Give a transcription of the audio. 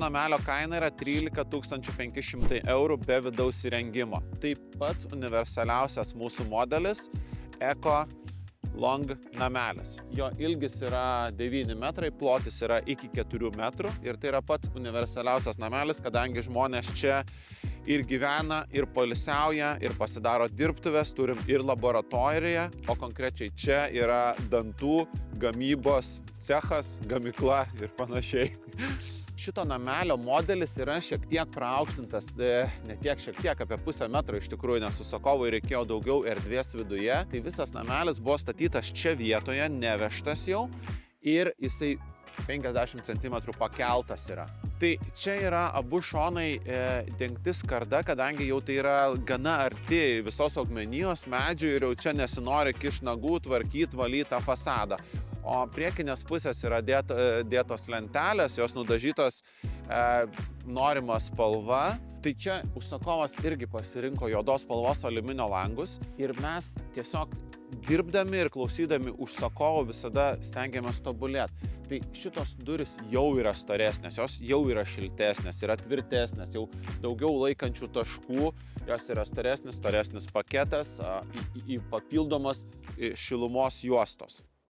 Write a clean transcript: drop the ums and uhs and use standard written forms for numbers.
Namelio kaina yra 13 500 eurų be vidaus įrengimo. Tai pats universaliausias mūsų modelis Eko Long namelis. Jo ilgis yra 9 metrai, plotis yra iki 4 metrų ir tai yra pats universaliausias namelis, kadangi žmonės čia ir gyvena, ir poilsiauja, ir pasidaro dirbtuves, turim ir laboratoriją, o konkrečiai čia yra dantų gamybos cechas, gamykla ir panašiai. Šito namelio modelis yra šiek tiek praaukštintas, ne tiek, šiek tiek, apie pusę metro iš tikrųjų, nes užsakovui reikėjo daugiau erdvės viduje. Tai visas namelis buvo statytas čia vietoje, nevežtas jau ir jisai 50 cm pakeltas yra. Tai čia yra abu šonai dengti skarda, kadangi jau tai yra gana arti visos augmenijos medžių ir jau čia nesinori kišt nagų, tvarkyti, valyti tą fasadą. O priekinės pusės yra dėtos lentelės, jos nudažytos norima spalva. Tai čia užsakovas irgi pasirinko juodos spalvos aliuminio langus ir mes tiesiog dirbdami ir klausydami užsakovo visada stengiamės tobulėti. Tai šitos duris jau yra storesnės, jos jau yra šiltesnės, yra tvirtesnės, jau daugiau laikančių taškų, jos yra storesnis paketas, papildomos šilumos juostos.